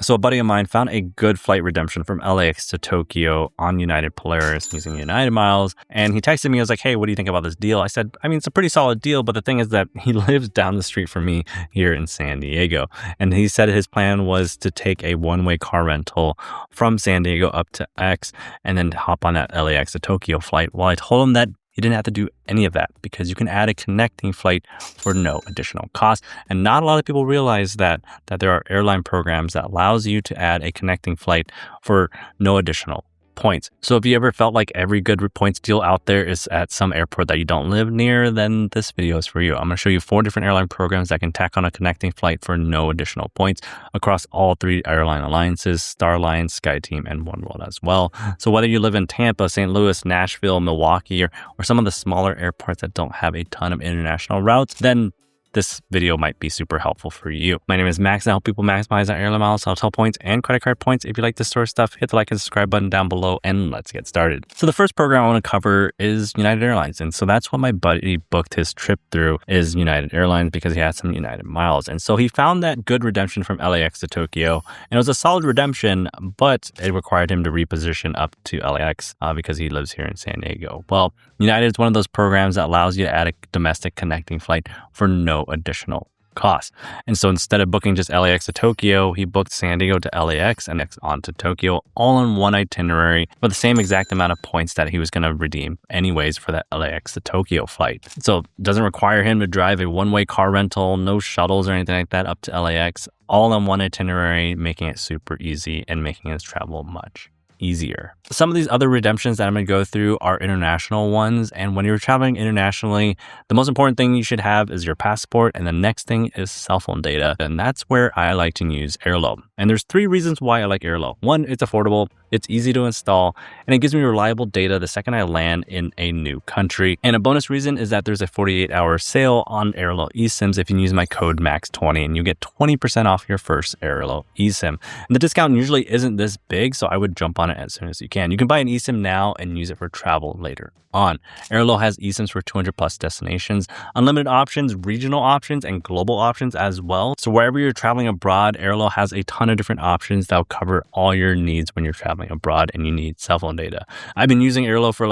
So a buddy of mine found a good flight redemption from LAX to Tokyo on United Polaris using United miles. And he texted me, I was like, hey, what do you think about this deal? I said, I mean, it's a pretty solid deal, but the thing is that he lives down the street from me here in San Diego. And he said his plan was to take a one-way car rental from San Diego up to X and then hop on that LAX to Tokyo flight. Well, I told him that he didn't have to do any of that because you can add a connecting flight for no additional cost. And not a lot of people realize that there are airline programs that allows you to add a connecting flight for no additional points. So if you ever felt like every good points deal out there is at some airport that you don't live near, then this video is for you. I'm going to show you 4 different airline programs that can tack on a connecting flight for no additional points across all 3 airline alliances, Starline, SkyTeam, and Oneworld as well. So whether you live in Tampa, St. Louis, Nashville, Milwaukee, or some of the smaller airports that don't have a ton of international routes, then this video might be super helpful for you. My name is Max, and I help people maximize their airline miles, hotel points, and credit card points. If you like this sort of stuff, hit the like and subscribe button down below, and let's get started. So the first program I want to cover is United Airlines. And so that's what my buddy booked his trip through, is United Airlines, because he had some United miles. And so he found that good redemption from LAX to Tokyo, and it was a solid redemption, but it required him to reposition up to LAX because he lives here in San Diego. Well, United is one of those programs that allows you to add a domestic connecting flight for no additional cost. And so instead of booking just LAX to Tokyo, he booked San Diego to LAX and next on to Tokyo, all in one itinerary for the same exact amount of points that he was going to redeem anyways for that LAX to Tokyo flight. So it doesn't require him to drive a one-way car rental, no shuttles or anything like that up to LAX, all in one itinerary, making it super easy and making his travel much easier. Some of these other redemptions that I'm going to go through are international ones. And when you're traveling internationally, the most important thing you should have is your passport. And the next thing is cell phone data. And that's where I like to use Airlo. And there's 3 reasons why I like Airlo. 1, it's affordable. It's easy to install, and it gives me reliable data the second I land in a new country. And a bonus reason is that there's a 48-hour sale on Airlo eSIMs if you use my code MAX20, and you get 20% off your first Airlo eSIM. And the discount usually isn't this big, so I would jump on it as soon as you can. You can buy an eSIM now and use it for travel later on. Airlo has eSIMs for 200 plus destinations, unlimited options, regional options, and global options as well. So wherever you're traveling abroad, Airlo has a ton of different options that will cover all your needs when you're traveling abroad and you need cell phone data. I've been using Airlo for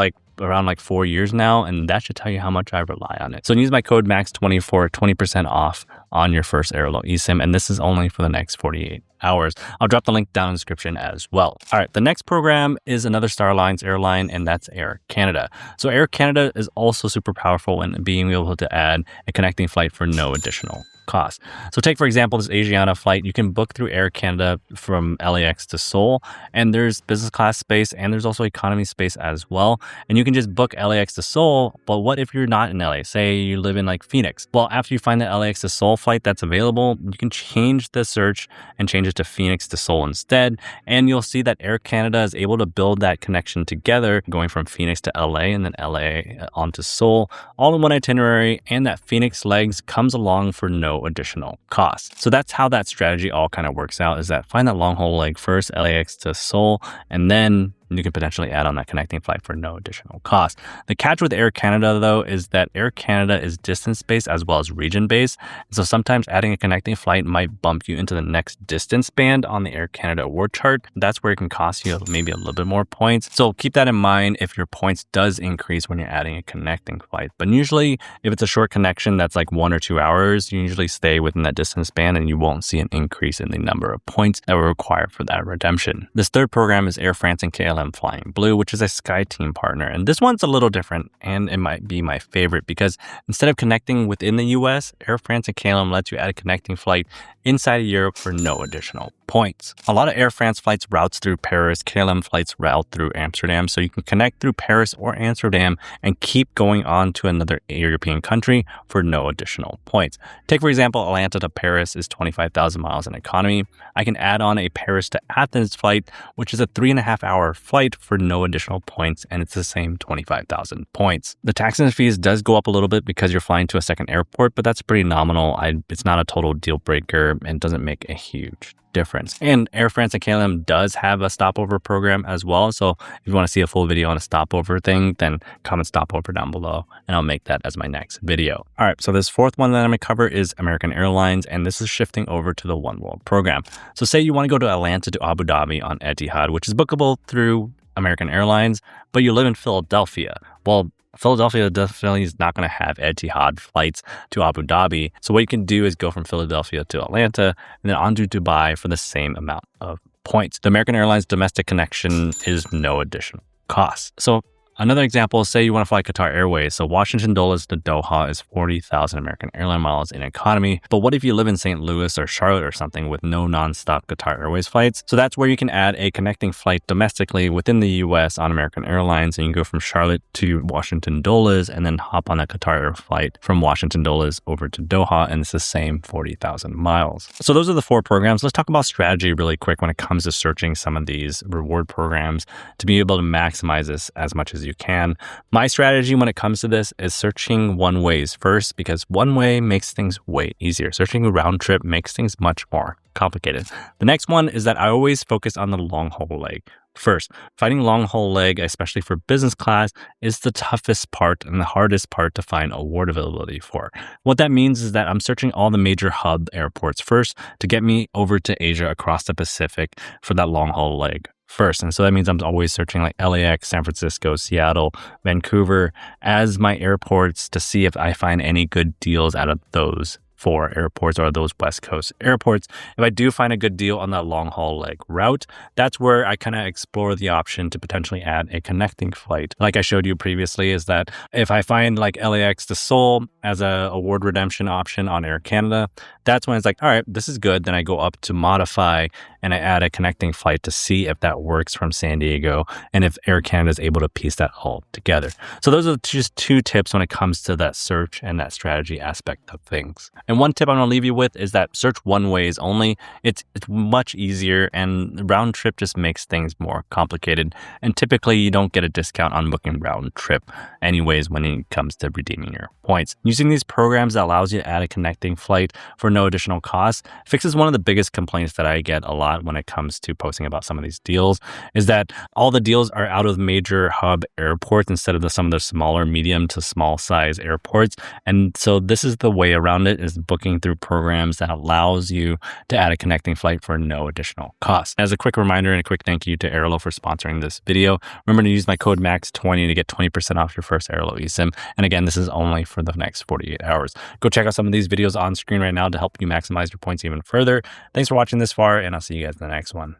around 4 years now, and that should tell you how much I rely on it. So use my code MAX20 for 20% off on your first Airlo eSIM, and this is only for the next 48 hours. I'll drop the link down in the description as well. All right, the next program is another Star Alliance airline, and that's Air Canada. So Air Canada is also super powerful in being able to add a connecting flight for no additional cost. So take, for example, this Asiana flight. You can book through Air Canada from LAX to Seoul, and there's business class space, and there's also economy space as well. And you can just book LAX to Seoul, but what if you're not in LA? Say you live in Phoenix. Well, after you find the LAX to Seoul flight that's available, you can change the search and change it to Phoenix to Seoul instead, and you'll see that Air Canada is able to build that connection together, going from Phoenix to LA and then LA onto Seoul, all in one itinerary, and that Phoenix legs comes along for no additional cost. So that's how that strategy all kind of works out, is that find that long haul leg first, LAX to Seoul, and then you can potentially add on that connecting flight for no additional cost. The catch with Air Canada, though, is that Air Canada is distance-based as well as region-based. So sometimes adding a connecting flight might bump you into the next distance band on the Air Canada award chart. That's where it can cost you maybe a little bit more points. So keep that in mind if your points does increase when you're adding a connecting flight. But usually, if it's a short connection that's 1 or 2 hours, you usually stay within that distance band and you won't see an increase in the number of points that were required for that redemption. This third program is Air France and KLM Flying Blue, which is a SkyTeam partner. And this one's a little different, and it might be my favorite because instead of connecting within the US, Air France and KLM lets you add a connecting flight inside of Europe for no additional points. A lot of Air France flights routes through Paris, KLM flights route through Amsterdam, so you can connect through Paris or Amsterdam and keep going on to another European country for no additional points. Take, for example, Atlanta to Paris is 25,000 miles in economy. I can add on a Paris to Athens flight, which is a 3.5-hour flight for no additional points, and it's the same 25,000 points. The taxes and fees does go up a little bit because you're flying to a second airport, but that's pretty nominal. It's not a total deal breaker and doesn't make a huge difference. And Air France and KLM does have a stopover program as well. So if you want to see a full video on a stopover thing, then comment stopover down below and I'll make that as my next video. All right, so this fourth one that I'm going to cover is American Airlines, and this is shifting over to the Oneworld program. So say you want to go to Atlanta to Abu Dhabi on Etihad, which is bookable through American Airlines, but you live in Philadelphia. Well, Philadelphia definitely is not going to have Etihad flights to Abu Dhabi. So what you can do is go from Philadelphia to Atlanta and then on to Dubai for the same amount of points. The American Airlines domestic connection is no additional cost. So another example, say you want to fly Qatar Airways. So Washington Dulles to Doha is 40,000 American airline miles in economy. But what if you live in St. Louis or Charlotte or something with no nonstop Qatar Airways flights? So that's where you can add a connecting flight domestically within the US on American Airlines. And you can go from Charlotte to Washington Dulles and then hop on a Qatar Air flight from Washington Dulles over to Doha. And it's the same 40,000 miles. So those are the 4 programs. Let's talk about strategy really quick when it comes to searching some of these reward programs to be able to maximize this as much as you can. My strategy when it comes to this is searching one ways first, because one way makes things way easier. Searching a round trip makes things much more complicated. The next one is that I always focus on the long haul leg first. Finding long haul leg, especially for business class, is the toughest part and the hardest part to find award availability for. What that means is that I'm searching all the major hub airports first to get me over to Asia across the Pacific for that long haul leg first. And so that means I'm always searching like LAX, San Francisco, Seattle, Vancouver as my airports to see if I find any good deals out of those 4 airports or those West Coast airports. If I do find a good deal on that long haul leg route, that's where I kind of explore the option to potentially add a connecting flight. Like I showed you previously, is that if I find like LAX to Seoul as a award redemption option on Air Canada, that's when it's like, all right, this is good. Then I go up to modify and I add a connecting flight to see if that works from San Diego and if Air Canada is able to piece that all together. So those are just 2 tips when it comes to that search and that strategy aspect of things. And one tip I'm going to leave you with is that search one ways only. It's much easier, and round trip just makes things more complicated. And typically you don't get a discount on booking round trip anyways when it comes to redeeming your points. Using these programs that allows you to add a connecting flight for no additional cost fixes one of the biggest complaints that I get a lot when it comes to posting about some of these deals, is that all the deals are out of major hub airports instead of some of the smaller, medium to small size airports. And so this is the way around it, is booking through programs that allows you to add a connecting flight for no additional cost. As a quick reminder and a quick thank you to Airlo for sponsoring this video, remember to use my code MAX20 to get 20% off your first Airlo eSIM. And again, this is only for the next 48 hours. Go check out some of these videos on screen right now to help you maximize your points even further. Thanks for watching this far, and I'll see you guys in the next one.